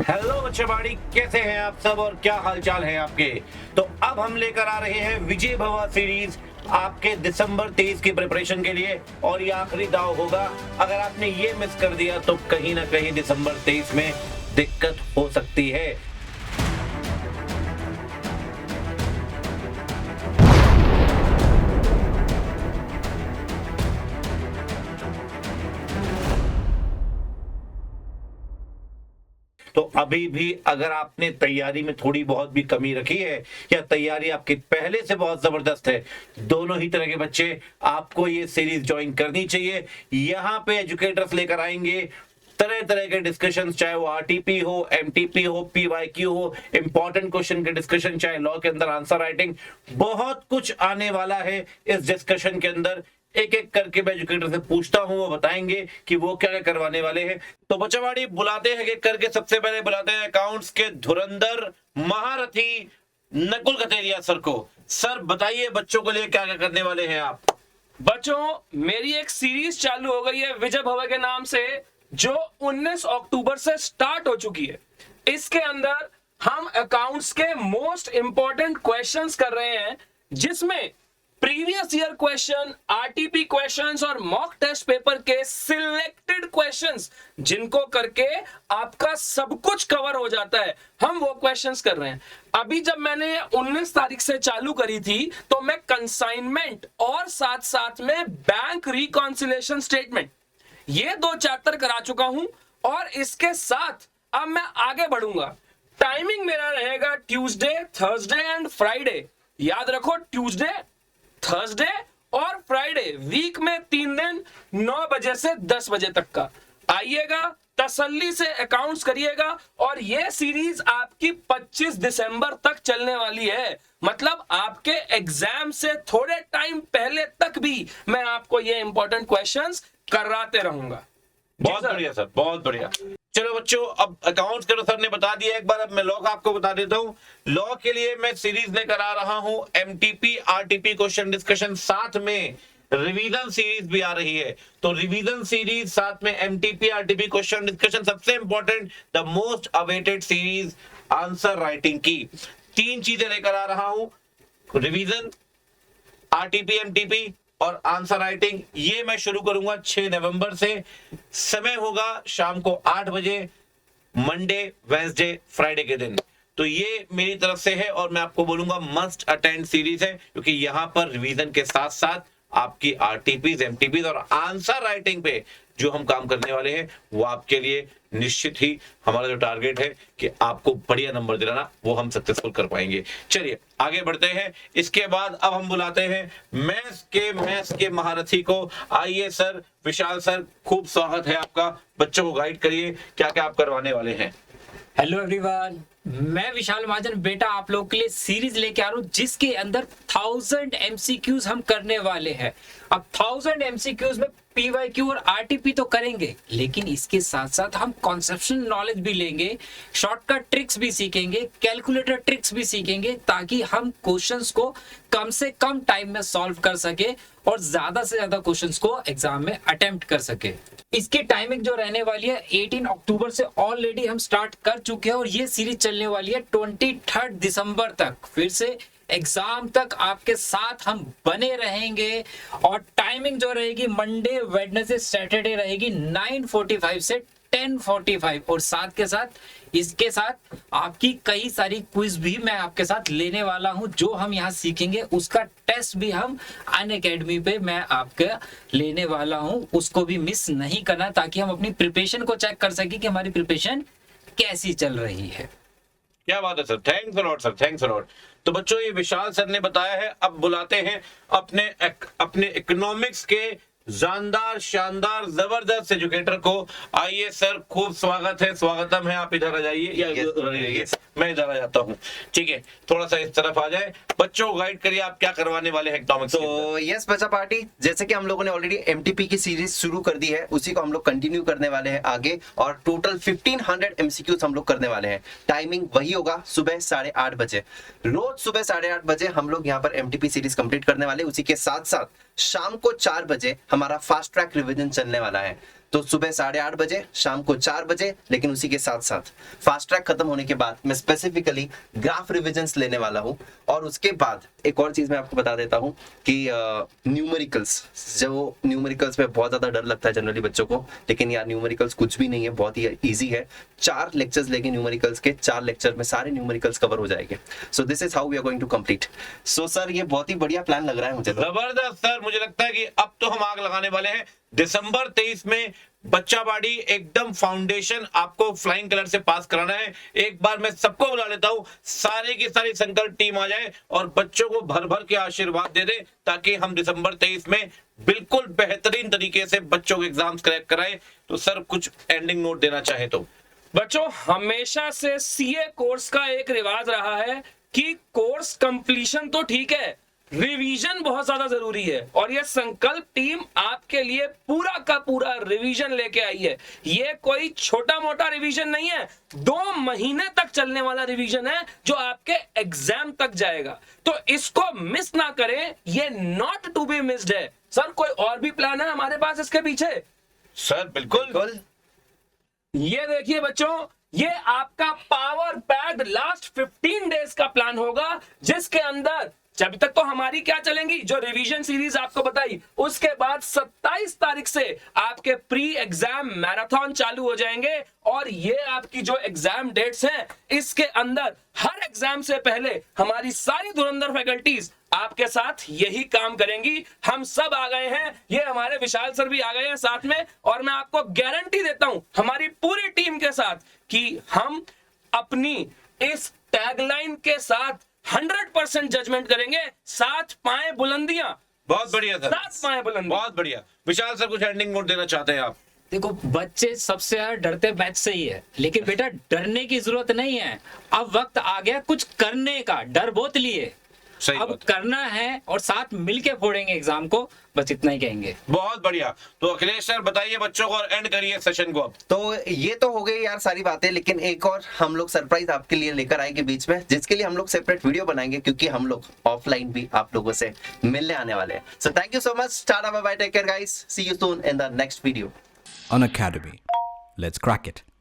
Hello बच्चेबाड़ी, कैसे हैं आप सब और क्या हालचाल है आपके। तो अब हम लेकर आ रहे हैं विजय भवा सीरीज आपके दिसंबर 23 की प्रिपरेशन के लिए, और ये आखिरी दाव होगा। अगर आपने ये मिस कर दिया तो कहीं ना कहीं दिसंबर 23 में दिक्कत हो सकती है। तो अभी भी अगर आपने तैयारी में थोड़ी बहुत भी कमी रखी है या तैयारी आपकी पहले से बहुत जबरदस्त है, दोनों ही तरह के बच्चे आपको ये सीरीज ज्वाइन करनी चाहिए। यहाँ पे एजुकेटर्स लेकर आएंगे तरह तरह के डिस्कशंस, चाहे वो आरटीपी हो, एमटीपी हो, पीवाईक्यू हो, इंपॉर्टेंट क्वेश्चन के डिस्कशन, चाहे लॉ के अंदर आंसर राइटिंग, बहुत कुछ आने वाला है इस डिस्कशन के अंदर। एक एक करके मैं एजुकेटर से पूछता हूं, वो बताएंगे कि वो क्या क्या करवाने वाले हैं। तो बच्चोवाड़ी बुलाते हैं एक करके। सबसे पहले बुलाते हैं अकाउंट्स के धुरंधर महारथी नकुल कथेरिया सर को। सर बताइए बच्चों के लिए क्या क्या करने वाले हैं आप। बच्चों, मेरी एक सीरीज चालू हो गई है विजय भवा के नाम से, जो 19 अक्टूबर से स्टार्ट हो चुकी है। इसके अंदर हम अकाउंट्स के मोस्ट इंपॉर्टेंट क्वेश्चंस कर रहे हैं, जिसमें previous year question, RTP questions और मॉक टेस्ट पेपर के सिलेक्टेड क्वेश्चंस, जिनको करके आपका सब कुछ कवर हो जाता है, हम वो क्वेश्चंस कर रहे हैं। अभी जब मैंने 19 तारीख से चालू करी थी, तो मैं कंसाइनमेंट और साथ साथ में बैंक रिकॉन्सिलेशन स्टेटमेंट, ये 2 चैप्टर करा चुका हूं, और इसके साथ अब मैं आगे बढ़ूंगा। टाइमिंग मेरा रहेगा ट्यूसडे, थर्सडे एंड फ्राइडे। याद रखो, ट्यूसडे, थर्सडे और फ्राइडे, वीक में 3 दिन, 9 बजे से 10 बजे तक का। आइएगा, तसल्ली से अकाउंट्स करिएगा, और ये सीरीज आपकी 25 दिसंबर तक चलने वाली है। मतलब आपके एग्जाम से थोड़े टाइम पहले तक भी मैं आपको ये इंपॉर्टेंट क्वेश्चंस कराते रहूंगा। बहुत बढ़िया सर, बहुत बढ़िया। चलो बच्चों, अब अकाउंट्स के तो सर ने बता दिया, एक बार अब मैं लॉ का आपको बता देता हूँ। लॉ के लिए मैं सीरीज लेकर आ रहा हूँ एमटीपी आरटीपी क्वेश्चन डिस्कशन, साथ में रिवीजन सीरीज भी आ रही है। तो रिवीजन सीरीज साथ में एमटीपी आरटीपी क्वेश्चन डिस्कशन, सबसे important the most awaited series answer writing की 3 चीजें लेकर आ रहा हूं। रिवीजन, आरटीपी, एमटीपी और आंसर राइटिंग। ये मैं शुरू करूंगा 6 नवंबर से। समय होगा शाम को 8 बजे, मंडे, वेंसडे, फ्राइडे के दिन। तो ये मेरी तरफ से है, और मैं आपको बोलूंगा मस्ट अटेंड सीरीज है, क्योंकि यहां पर रिवीजन के साथ साथ आपकी आरटीपीज, एमटीपीज और आंसर राइटिंग पे जो हम काम करने वाले हैं, वो आपके लिए निश्चित ही हमारा जो टारगेट है कि आपको बढ़िया नंबर दिलाना, वो हम सक्सेसफुल कर पाएंगे। चलिए आगे बढ़ते हैं। इसके बाद अब हम बुलाते हैं मैथ्स के महारथी को। आइए सर, विशाल सर, खूब स्वागत है आपका। बच्चों को गाइड करिए, क्या क्या आप करवाने वाले हैं। हेलो एवरीवन, मैं विशाल महाजन बेटा आप लोगों के लिए सीरीज लेके आ रहा हूँ, जिसके अंदर 1000 एमसीक्यूज हम करने वाले हैं। अब 1000 एमसीक्यूज में पीवाईक्यू और आरटीपी तो करेंगे, लेकिन इसके साथ साथ हम कॉन्सेप्शनल नॉलेज भी लेंगे, शॉर्टकट ट्रिक्स भी सीखेंगे, कैलकुलेटर ट्रिक्स भी सीखेंगे, ताकि हम क्वेश्चंस को कम से कम टाइम में सॉल्व कर सके और ज्यादा से ज्यादा क्वेश्चंस को एग्जाम में अटेम्प्ट कर सके। इसकी टाइमिंग जो रहने वाली है 18 अक्टूबर से ऑलरेडी हम स्टार्ट कर चुके हैं, और ये सीरीज चलने वाली है 23 दिसंबर तक। फिर से एग्जाम तक आपके साथ हम बने रहेंगे, और टाइमिंग जो रहेगी मंडे, वेडनेसडे, सैटरडे रहेगी 9:45 से 10:45, और साथ के साथ इसके साथ आपकी कई सारी क्विज भी मैं आपके साथ लेने वाला हूं। जो हम यहाँ सीखेंगे उसका टेस्ट भी हम अनअकैडमी पे मैं आपके लेने वाला हूं, उसको भी मिस नहीं करना, ताकि हम अपनी प्रिपरेशन को चेक कर सके कि हमारी प्रिपरेशन कैसी चल रही है। क्या बात है sir, thanks a lot sir, thanks a lot. तो बच्चों, ये विशाल सर ने बताया है। अब बुलाते हैं अपने इकोनॉमिक्स के जानदार, शानदार, जबरदस्त एजुकेटर को। आइए सर, खूब स्वागत है, स्वागतम है। आप इधर आ जाइए, या yes. मैं इधर आ जाता हूँ, ठीक है। थोड़ा सा इस तरफ आ जाए। बच्चों को गाइड करिए, आप क्या करवाने वाले हैं इकोनॉमिक्स। तो यस बच्चा पार्टी, जैसे कि हम लोगों ने ऑलरेडी एमटीपी की सीरीज शुरू कर दी है, उसी को हम लोग कंटिन्यू करने वाले हैं आगे, और टोटल 1500 एमसीक्यूज हम लोग करने वाले हैं। टाइमिंग वही होगा, सुबह 8:30 बजे। रोज सुबह 8:30 बजे हम लोग यहाँ पर एमटीपी सीरीज कंप्लीट करने वाले। उसी के साथ साथ शाम को 4 बजे हमारा फास्ट ट्रैक रिवीजन चलने वाला है। तो सुबह 8:30 बजे, शाम को 4 बजे, लेकिन उसी के साथ साथ फास्ट ट्रैक खत्म होने के बाद मैं स्पेसिफिकली ग्राफ रिविजन्स लेने वाला हूं। और उसके बाद एक और चीज मैं आपको बता देता हूं कि न्यूमेरिकल्स, जो न्यूमेरिकल्स में बहुत ज्यादा डर लगता है जनरली बच्चों को, लेकिन यार न्यूमेरिकल्स कुछ भी नहीं है, बहुत ही इजी है। 4 लेक्चर्स लेके न्यूमेरिकल्स के, 4 लेक्चर में सारे न्यूमेरिकल्स कवर हो जाएंगे। So this is how we are going to complete. So sir ये बहुत ही बढ़िया प्लान लग रहा है मुझे तो। जबरदस्त सर, मुझे लगता है कि अब तो हम आग लगाने वाले हैं। दिसंबर 23 में बच्चा बाड़ी एकदम फाउंडेशन आपको फ्लाइंग कलर से पास कराना है। एक बार मैं सबको बुला लेता हूं, सारी की सारी संकल्प टीम आ जाए और बच्चों को भर भर के आशीर्वाद दे दे, ताकि हम दिसंबर 23 में बिल्कुल बेहतरीन तरीके से बच्चों के एग्जाम्स क्रैक कराएं। तो सर कुछ एंडिंग नोट देना चाहे तो। बच्चों, हमेशा से सीए कोर्स का एक रिवाज रहा है कि कोर्स कंप्लीशन तो ठीक है, रिवीजन बहुत ज्यादा जरूरी है। और ये संकल्प टीम आपके लिए पूरा का पूरा रिवीजन लेके आई है। ये कोई छोटा मोटा रिवीजन नहीं है, 2 महीने तक चलने वाला रिवीजन है जो आपके एग्जाम तक जाएगा। तो इसको मिस ना करें, ये नॉट टू बी मिस्ड है। सर कोई और भी प्लान है हमारे पास इसके पीछे? सर बिल्कुल। ये देखिए बच्चों, ये आपका पावर पैक्ड लास्ट 15 डेज का प्लान होगा, जिसके अंदर जब तक तो हमारी क्या चलेंगी, जो रिवीजन सीरीज आपको बताई, उसके बाद 27 तारीख से आपके प्री एग्जाम मैराथन चालू हो जाएंगे। और ये आपकी जो एग्जाम डेट्स हैं, इसके अंदर हर एग्जाम से पहले हमारी सारी धुरंधर फैकल्टीज आपके साथ यही काम करेंगी। हम सब आ गए हैं, ये हमारे विशाल सर भी आ गए हैं साथ में, और मैं आपको गारंटी देता हूं हमारी पूरी टीम के साथ कि हम अपनी इस टैगलाइन के साथ 100% जजमेंट करेंगे। 7 पाएं बुलंदियां। बहुत बढ़िया सर, 7 पाएं बुलंदी। बहुत बढ़िया। विशाल सर कुछ एंडिंग नोट देना चाहते हैं आप? देखो, बच्चे सबसे ज्यादा डरते मैथ से ही है, लेकिन बेटा डरने की जरूरत नहीं है। अब वक्त आ गया कुछ करने का। डर बहुत लिए, सही अब बात है। करना है और साथ मिलके फोड़ेंगे एग्जाम को, बस इतना ही कहेंगे। बहुत बढ़िया। तो अखिलेश सर बताइए बच्चों को और एंड करिए सेशन को अब। तो ये तो हो गई यार सारी बातें, लेकिन एक और हम लोग सरप्राइज आपके लिए लेकर आएंगे बीच में, जिसके लिए हम लोग सेपरेट वीडियो बनाएंगे, क्योंकि हम लोग ऑफलाइन भी आप लोगों से मिलने आने वाले हैं। So thank you so much, tata bye bye, take care guys, see you soon in the next video. Unacademy. Let's crack it.